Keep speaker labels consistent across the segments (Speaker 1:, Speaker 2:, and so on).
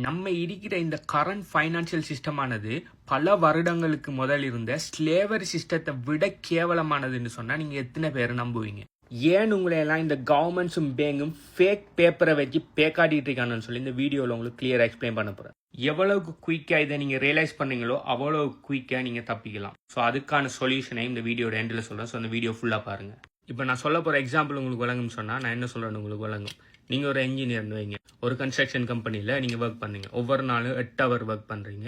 Speaker 1: நம்ம இருக்கிற இந்த கரண்ட் ஃபைனான்சியல் சிஸ்டமானது பல வருடங்களுக்கு முதல் இருந்த ஸ்லேவரி சிஸ்டத்தை விட கேவலமானதுன்னு சொன்னா நீங்க எத்தனை பேர் நம்புவீங்க? ஏன் உங்களை எல்லாம் இந்த கவர்மெண்ட்ஸும் பேங்கும் ஃபேக் பேப்பரை வச்சு பேக்காடிட்டு இருக்காங்கன்னு சொல்லி இந்த வீடியோவில் உங்களுக்கு கிளியராக எக்ஸ்பிளைன் பண்ண போகிறேன். எவ்வளவுக்கு குயிக்காக இதை நீங்கள் ரியலைஸ் பண்ணீங்களோ அவ்வளோ குயிக்காக நீங்கள் தப்பிக்கலாம். ஸோ அதுக்கான சொல்யூஷனை இந்த வீடியோட எண்டில் சொல்கிறேன். ஸோ அந்த வீடியோ ஃபுல்லாக பாருங்கள். இப்போ நான் சொல்ல போகிற எக்ஸாம்பிள் உங்களுக்கு விளங்கும்னு சொன்னால் நான் என்ன சொல்கிறேன்னு உங்களுக்கு விளங்கும். நீங்கள் ஒரு என்ஜினியர்னு வைங்க, ஒரு கன்ஸ்ட்ரக்ஷன் கம்பெனியில் நீங்கள் ஒர்க் பண்ணுறீங்க. ஒவ்வொரு நாளும் 8 ஹவர் ஒர்க் பண்ணுறீங்க,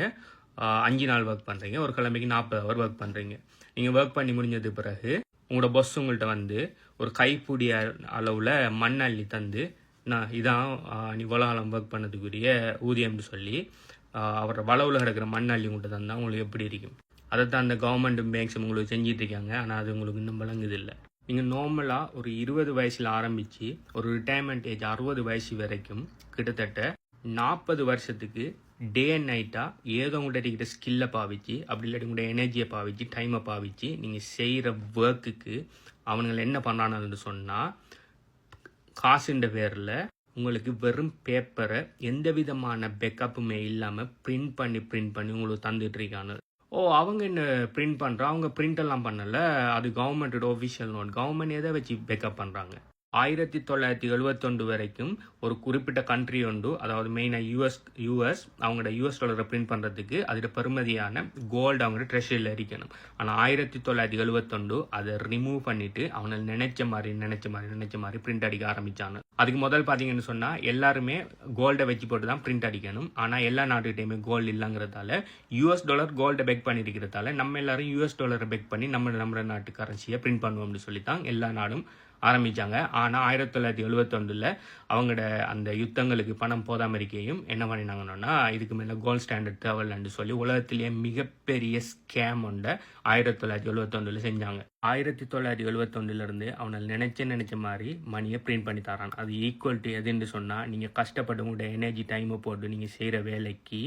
Speaker 1: 5 நாள் ஒர்க் பண்ணுறீங்க, ஒரு கிழமைக்கு 40 ஹவர் ஒர்க் பண்ணுறீங்க. நீங்கள் ஒர்க் பண்ணி முடிஞ்சது பிறகு உங்களோட பஸ் உங்கள்கிட்ட வந்து ஒரு கைப்பிடி அளவில் மண் அள்ளி தந்து, நான் இதான் நீ உலகம் ஒர்க் பண்ணதுக்குரிய ஊதியம்னு சொல்லி அவரோட வளவில் கிடக்கிற மண் அள்ளி உங்கள்கிட்ட தந்தால் உங்களுக்கு எப்படி இருக்கும்? அதைத்தான் அந்த கவர்மெண்ட் பேங்க்ஸ் உங்களுக்கு செஞ்சிட்டு இருக்காங்க. ஆனால் அது உங்களுக்கு இன்னும் விளங்குதில்லை. நீங்கள் நார்மலாக ஒரு 20 வயசில் ஆரம்பித்து ஒரு ரிட்டையர்மெண்ட் ஏஜ் 60 வயசு வரைக்கும் கிட்டத்தட்ட 40 வருஷத்துக்கு டே அண்ட் நைட்டாக ஏதோ உங்கள்கிட்ட இருக்கிற ஸ்கில்லை பாவிச்சு, அப்படி இல்லாட்டி உங்களோட எனர்ஜியை பாவிச்சு, டைமை பாவிச்சு நீங்கள் செய்கிற ஒர்க்குக்கு அவனுங்களை என்ன பண்ணுறானுன்னு சொன்னால், காசுன்ற பேரில் உங்களுக்கு வெறும் பேப்பரை எந்த விதமான பேக்கப்புமே இல்லாமல் பிரிண்ட் பண்ணி உங்களுக்கு தந்துட்டு இருக்கானு. அவங்க என்ன பிரிண்ட் பண்ணுறா? அவங்க பிரிண்ட் எல்லாம் பண்ணலை, அது கவர்மெண்டோட ஒஃபிஷியல் நோட். கவர்மெண்ட் எதை வச்சு பேக்கப் பண்ணுறாங்க? 1971 வரைக்கும் ஒரு குறிப்பிட்ட கண்ட்ரி உண்டு, அதாவது மெயினாக யூஎஸ் அவங்களோட US டாலரை பிரிண்ட் பண்ணுறதுக்கு அதோட பெருமதியான கோல்டு அவங்களோட ட்ரெஷரியில் இருக்கணும். ஆனால் 1971 அதை ரிமூவ் பண்ணிவிட்டு அவனை நினைச்ச மாதிரி பிரிண்ட் அடிக்க ஆரம்பித்தாங்க. அதுக்கு முதல் பார்த்தீங்கன்னு சொன்னால் எல்லாருமே கோல்டை வச்சு போட்டு தான் பிரிண்ட் அடிக்கணும். ஆனால் எல்லா நாட்டுக்கிட்டையுமே கோல்டு இல்லைங்கிறதால US டாலர் கோல்டை பெக் பண்ணியிருக்கிறதால நம்ம எல்லாரும் US டாலரை பெக் பண்ணி நம்ம நாட்டு கரன்சியை பிரிண்ட் பண்ணுவோம்னு சொல்லித்தான் எல்லா நாடும் ஆரம்பித்தாங்க. ஆனால் 1971 அவங்களோட அந்த யுத்தங்களுக்கு பணம் போதாம இருக்கையும் என்ன பண்ணினாங்கன்னா, இதுக்கு மேலே கோல்ட் ஸ்டாண்டர்ட் தேவையில்லைன்னு சொல்லி உலகத்திலேயே மிகப்பெரிய ஸ்கேம் ஒன்றை 1971 செஞ்சாங்க. 1971 அவனை நினைச்ச மாதிரி மணியை பிரிண்ட் பண்ணி தரான். அது ஈக்குவல் டு எதுன்னு சொன்னால், நீங்கள் கஷ்டப்பட்டு உங்களோட எனர்ஜி டைமை போட்டு நீங்கள் செய்கிற வேலைக்கு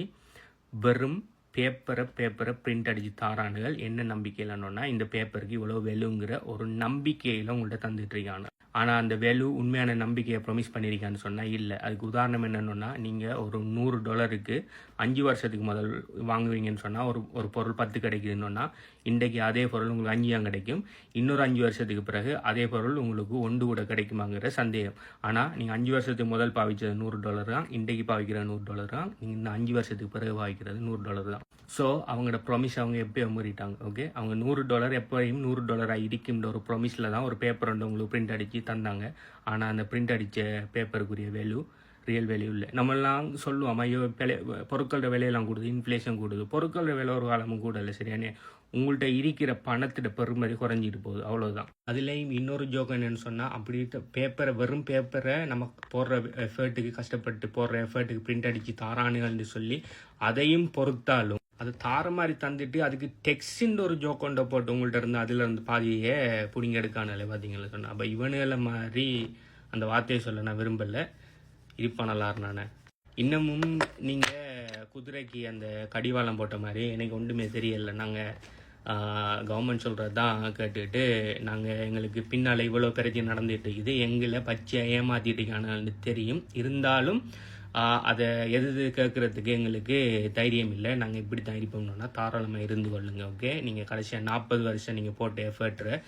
Speaker 1: வெறும் பேப்பரை பிரிண்ட் அடித்து தாரானுகள். என்ன நம்பிக்கையிலன்னா, இந்த பேப்பருக்கு இவ்வளோ வேலுங்கிற ஒரு நம்பிக்கையில் உங்கள்கிட்ட தந்துட்டு இருக்காங்க. ஆனால் அந்த வேல்யூ உண்மையான நம்பிக்கையை ப்ரொமிஸ் பண்ணியிருக்கான்னு சொன்னால் இல்லை. அதுக்கு உதாரணம் என்னென்னா, நீங்கள் ஒரு $100 5 வருஷத்துக்கு முதல் வாங்குவீங்கன்னு சொன்னால் ஒரு பொருள் 10 கிடைக்குதுன்னா, இன்றைக்கு அதே பொருள் உங்களுக்கு 5 கிடைக்கும். இன்னொரு 5 வருஷத்துக்கு பிறகு அதே பொருள் உங்களுக்கு 1 கூட கிடைக்குமாங்கிற சந்தேகம். ஆனால் நீங்கள் 5 வருஷத்துக்கு முதல் பாவிச்சது $100 தான், இன்றைக்கு பாவிக்கிற $100 தான், நீங்கள் இந்த 5 வருஷத்துக்கு பிறகு பாவிக்கிறது $100 தான். ஸோ அவங்களோட ப்ராமிஸ் அவங்க எப்போயோ மீறிட்டாங்க. ஓகே, அவங்க $100 எப்போயும் $100 இருக்குன்ற ஒரு ப்ராமிஸில் தான் ஒரு பேப்பர் வந்து உங்களுக்கு பிரிண்ட் அடித்து தந்தாங்க. ஆனால் அந்த பிரிண்ட் அடித்த பேப்பருக்குரிய வேல்யூ ரியல் வேல்யூ இல்லை. நம்மளாம் சொல்லுவோம், ஐயோ பொருட்களோட விலையெல்லாம் கூடுது, இன்ஃப்ளேஷன் கூடுது. பொருட்களோட விலை ஒரு காலமும் கூட இல்லை, சரியானே. உங்கள்கிட்ட இருக்கிற பணத்தோட பெருமதி குறைஞ்சிட்டு போகுது, அவ்வளோதான். அதுலேயும் இன்னொரு ஜோக் என்னன்னு சொன்னால், அப்படி வெறும் பேப்பரை நம்ம போடுற எஃபர்ட்டுக்கு கஷ்டப்பட்டு போடுற எஃபர்ட்டுக்கு பிரிண்ட் அடித்து தாரானுகள்னு சொல்லி அதையும் பொறுத்தாலும் அது தார மாதிரி தந்துட்டு அதுக்கு டெக்ஸ்ட்ன்ற ஒரு ஜோக் கொண்ட போட்டு உங்கள்கிட்ட இருந்து அதில் இருந்து பாதியே பிடிங்க எடுக்கானே பார்த்தீங்களா சொன்னேன். அப்போ இவனுகளை மாதிரி அந்த வார்த்தையை சொல்ல நான் விரும்பலை, இருப்பானலார் நான். இன்னமும் நீங்கள் குதிரைக்கு அந்த கடிவாளம் போட்ட மாதிரி எனக்கு ஒன்றுமே தெரியலை. நாங்கள் கவர்மெண்ட் சொல்கிறது தான் கேட்டுட்டு நாங்கள் எங்களுக்கு பின்னால் இவ்வளோ பிரச்சனை நடந்துகிட்டு இருக்குது, எங்களை பச்சையாக ஏமாற்றிட்டு இருக்கானு தெரியும். இருந்தாலும் அதை எது கேட்குறதுக்கு எங்களுக்கு தைரியம் இல்லை. நாங்கள் இப்படி தான் இருப்போம்னா தாராளமாக இருந்து கொள்ளுங்க. ஓகே, நீங்கள் கடைசியாக 40 வருஷம் நீங்கள் போட்ட எஃபர்ட்ற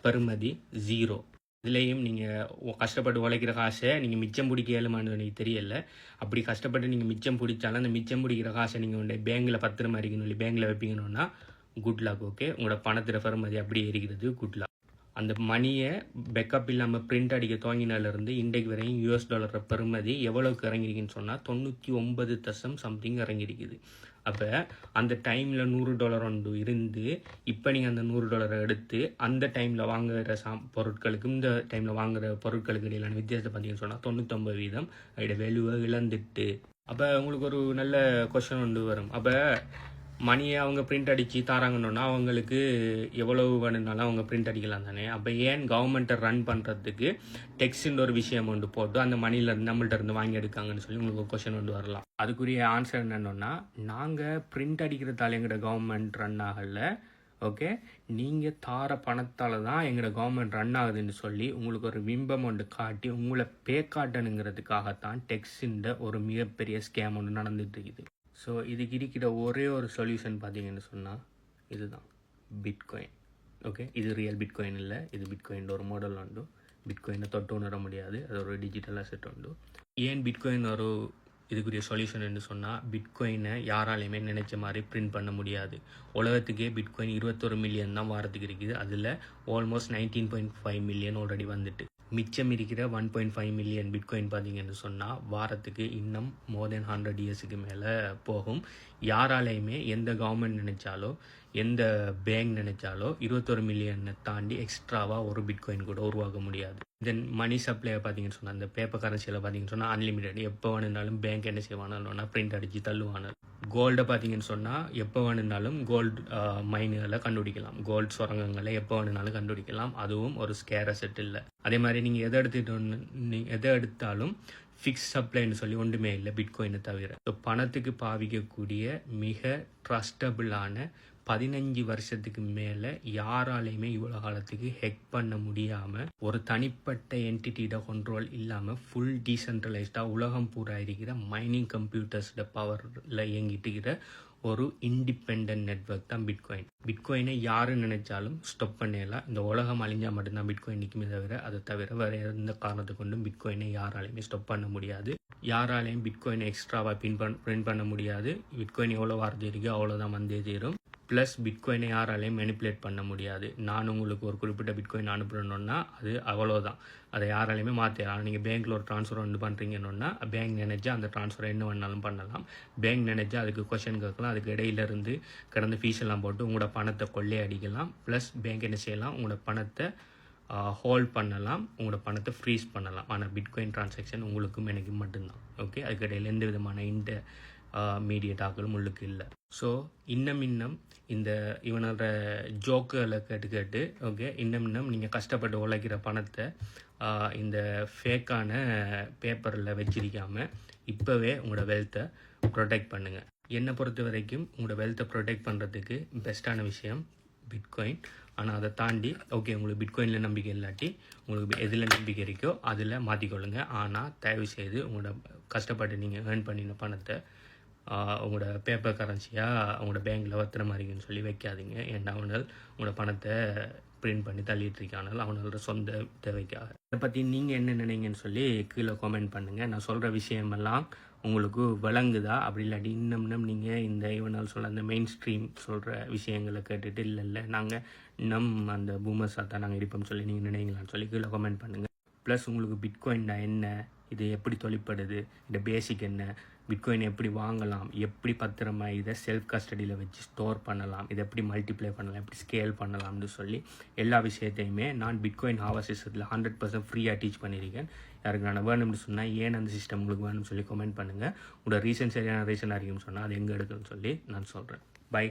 Speaker 1: பெருமதி 0. இதுலேயும் நீங்கள் கஷ்டப்பட்டு உழைக்கிற காசை நீங்கள் மிச்சம் பிடிக்க இயலுமான்னு எனக்கு தெரியலை. அப்படி கஷ்டப்பட்டு நீங்கள் மிச்சம் பிடிச்சாலும் அந்த மிச்சம் பிடிக்கிற காசை நீங்கள் உடைய பேங்கில் பத்திரமா இருக்கணும் இல்லை பேங்கில் வைப்பீங்கன்னா குட் லக். ஓகே, உங்களோட பணத்தில் பெருமதி அப்படியே இருக்கிறது, குட் லக். அந்த மணியை பேக்கப் இல்லாமல் பிரிண்ட் அடிக்க துவங்கினாலேருந்து இன்றைக்கு வரையும் US டாலர் பெருமதி எவ்வளோக்கு இறங்கிருக்குன்னு சொன்னால் 99.something இறங்கியிருக்குது. அப்போ அந்த டைமில் $100 ஒன்று இருந்து இப்போ நீங்கள் அந்த $100 எடுத்து அந்த டைமில் வாங்குகிற பொருட்களுக்கு இந்த டைமில் வாங்குகிற பொருட்களுக்கு இடையிலான வித்தியாசத்தை பார்த்தீங்கன்னு சொன்னால் 99% அதோட வேல்யூவை இழந்துட்டு. அப்போ உங்களுக்கு ஒரு நல்ல கொஸ்டின் ஒன்று வரும். அப்போ மணியை அவங்க பிரிண்ட் அடித்து தாராங்கன்னா அவங்களுக்கு எவ்வளவு வேணும்னாலும் அவங்க பிரிண்ட் அடிக்கலாம் தானே. அப்போ ஏன் கவர்மெண்ட்டை ரன் பண்ணுறதுக்கு டெக்ஸ்ட்ன்ற ஒரு விஷயம் ஒன்று போட்டு அந்த மணிலேருந்து நம்மள்ட்ட இருந்து வாங்கி எடுக்காங்கன்னு சொல்லி உங்களுக்கு ஒரு கொஸ்டின் ஒன்று வரலாம். அதுக்குரிய ஆன்சர் என்னென்னா, நாங்கள் பிரிண்ட் அடிக்கிறதால எங்களோட கவர்மெண்ட் ரன் ஆகலை, ஓகே, நீங்கள் தார பணத்தால் தான் எங்களோட கவர்மெண்ட் ரன் ஆகுதுன்னு சொல்லி உங்களுக்கு ஒரு பிம்பம் ஒன்று காட்டி உங்களை பே காட்டணுங்கிறதுக்காகத்தான் டெக்ஸின்ற ஒரு மிகப்பெரிய ஸ்கேம் ஒன்று நடந்துட்டு இருக்குது. ஸோ இதுக்கு இருக்கிற ஒரே ஒரு சொல்யூஷன் பார்த்தீங்கன்னு சொன்னால் இதுதான் பிட்காயின். ஓகே, இது ரியல் பிட்காயின் இல்லை, இது பிட்காயின் ஒரு மாடல் உண்டு. பிட்காயினை தொட்டு உணர முடியாது, அது ஒரு டிஜிட்டல் அசெட் உண்டு. ஏன் பிட்காயின் ஒரு இதுக்குரிய சொல்யூஷன் சொன்னால், பிட்காயினை யாராலையுமே நினைச்ச மாதிரி பிரிண்ட் பண்ண முடியாது. உலகத்துக்கே பிட்காயின் 21 மில்லியன் தான் வாரத்துக்கு இருக்குது. அதில் ஆல்மோஸ்ட் 19.5 மில்லியன் ஆல்ரெடி வந்துட்டு, மிச்சம் இருக்கிற 1.5 மில்லியன் பிட்காயின் பார்த்தீங்கன்னு சொன்னால் வாரத்துக்கு இன்னும் மோர் தென் 100 இயர்ஸுக்கு மேலே போகும். யாராலையுமே எந்த கவர்மெண்ட் நினைச்சாலோ எந்த பேங்க் நினைச்சாலோ 21 மில்லியனை தாண்டி எக்ஸ்ட்ராவாக ஒரு பிட்காயின் கூட உருவாக்க முடியாது. தென் மணி சப்ளை பார்த்தீங்கன்னு சொன்னால், அந்த பேப்பர் கரன்சியில் பார்த்தீங்கன்னு சொன்னால் அன்லிமிட்டட். எப்போ வேணுனாலும் பேங்க் என்ன செய்வானுன்னா பிரிண்ட் அடித்து தள்ளுவானு. கோல்டை பார்த்தீங்கன்னு சொன்னால் எப்போ வேணுனாலும் கோல்டு மைனுகளை கண்டுபிடிக்கலாம், கோல்டு சுரங்கங்களை எப்போ வேணுனாலும் கண்டுபிடிக்கலாம். அதுவும் ஒரு ஸ்கேர் அசெட் இல்லை. அதே மாதிரி நீங்கள் எதை எடுத்தாலும் ஃபிக்ஸ் சப்ளைன்னு சொல்லி ஒன்றுமே இல்லை பிட்காயினை தவிர. ஸோ பணத்துக்கு பாவிக்கக்கூடிய மிக ட்ரஸ்டபிளான 15 வருஷத்துக்கு மேலே யாராலையுமே இவ்வளோ காலத்துக்கு ஹெக் பண்ண முடியாமல், ஒரு தனிப்பட்ட என்டிட்டியோட கண்ட்ரோல் இல்லாமல் ஃபுல் டீசென்ட்ரலைஸ்டாக உலகம் பூரா இருக்கிற மைனிங் கம்ப்யூட்டர்ஸோட பவரில் இயங்கிட்டு இருக்கிற ஒரு இண்டிபெண்ட் நெட்வொர்க் தான் பிட்காயின். பிட்காயினை யாரு நினைச்சாலும் ஸ்டாப் பண்ணலாம். இந்த உலகம் அழிஞ்சால் மட்டும்தான் பிட்காயின் நிற்குமே தவிர, அதை தவிர வேறு எந்த காரணத்தை கொண்டும் பிட்காயினை யாராலையுமே ஸ்டாப் பண்ண முடியாது. யாராலையும் பிட்காயினை எக்ஸ்ட்ராவாக பிரிண்ட் பண்ண முடியாது. பிட்காயின் எவ்வளோ வாரது இருக்கோ அவ்வளோதான் வந்தே தீரும். ப்ளஸ் பிட்காயினை யாராலையும் மேனிப்புலேட் பண்ண முடியாது. நான் உங்களுக்கு ஒரு குறிப்பிட்ட பிட்காயின் அனுப்புறேன்னா அது அவ்வளோதான், அதை யாராலையுமே மாற்றிடலாம். நீங்கள் பேங்க்கில் ஒரு ட்ரான்ஸ்ஃபர் ஒன்று பண்ணுறீங்கன்னா பேங்க் நினைச்சா அந்த ட்ரான்ஸ்ஃபர் என்ன வேணாலும் பண்ணலாம். பேங்க் நினைச்சா அதுக்கு கொஷின் கேட்கலாம், அதுக்கு இடையிலேருந்து கடந்த ஃபீஸ் எல்லாம் போட்டு உங்களோட பணத்தை கொள்ளை அடிக்கலாம். ப்ளஸ் பேங்க் என்ன செய்யலாம், உங்களோட பணத்தை ஹோல்ட் பண்ணலாம், உங்களோட பணத்தை ஃப்ரீஸ் பண்ணலாம். ஆனால் பிட்காயின் டிரான்சாக்ஷன் உங்களுக்கும் எனக்கு மட்டும்தான். ஓகே, அதுக்கு இடையில எந்த விதமான மீடியேட்டாக்களும் உள்ளுக்கு இல்லை. ஸோ இன்னும் இந்த இவனோட ஜோக்குகளை கேட்டு ஓகே, இன்னும் நீங்கள் கஷ்டப்பட்டு உழைக்கிற பணத்தை இந்த ஃபேக்கான பேப்பரில் வச்சிருக்காமல் இப்போவே உங்களோட வெல்த்தை ப்ரொடெக்ட் பண்ணுங்கள். என்னை பொறுத்த வரைக்கும் உங்களோட வெல்த்தை ப்ரொடெக்ட் பண்ணுறதுக்கு பெஸ்ட்டான விஷயம் பிட்காயின். ஆனால் அதை தாண்டி ஓகே, உங்களுக்கு பிட்காயினில் நம்பிக்கை இல்லாட்டி உங்களுக்கு எதில் நம்பிக்கை இருக்கோ அதில் மாற்றிக்கொள்ளுங்க. ஆனால் தயவு செய்து உங்களோட கஷ்டப்பட்டு நீங்கள் ஏர்ன் பண்ணின பணத்தை உங்களோட பேப்பர் கரன்சியாக உங்களோட பேங்க்கில் வத்துற மாதிரின்னு சொல்லி வைக்காதீங்க. ஏன்னா உங்களோட பணத்தை பிரிண்ட் பண்ணி தள்ளிட்டு இருக்கானால் அவனோட சொந்த தேவைக்காக. இதை பற்றி நீங்கள் என்ன நினைங்கன்னு சொல்லி கீழே கமெண்ட் பண்ணுங்கள். நான் சொல்கிற விஷயமெல்லாம் உங்களுக்கு விளங்குதா? அப்படி இல்லாட்டி இன்னும் நீங்கள் இந்த இவனால் சொல்ல அந்த மெயின் ஸ்ட்ரீம் சொல்கிற விஷயங்களை கேட்டுட்டு இல்லை நாங்கள் அந்த பூமர்ஸாக தான் நாங்கள் இருப்போம்னு சொல்லி நீங்கள் நினைங்களான்னு சொல்லி கீழே கமெண்ட் பண்ணுங்கள். ப்ளஸ் உங்களுக்கு பிட்காயின் என்ன, இது எப்படி தொழிற்படுது, இந்த பேசிக் என்ன, பிட்காயின் எப்படி வாங்கலாம், எப்படி பத்திரமா இதை செல்ஃப் கஸ்டடியில் வச்சு ஸ்டோர் பண்ணலாம், இதை எப்படி மல்டிப்ளை பண்ணலாம், எப்படி ஸ்கேல் பண்ணலாம்னு சொல்லி எல்லா விஷயத்தையுமே நான் பிட்காயின் ஹாவர் சிஸ்டத்தில் 100% ஃப்ரீயாக டீச் பண்ணியிருக்கேன். யாருக்கு நான் வேணும்னு சொன்னால் ஏன் அந்த சிஸ்டம் உங்களுக்கு வேணும்னு சொல்லி கமெண்ட் பண்ணுங்கள். உங்களோட ரீசன் சரியான ரீசனாக இருக்குன்னு சொன்னால் அது எங்கே எடுக்குன்னு சொல்லி நான் சொல்கிறேன். பை.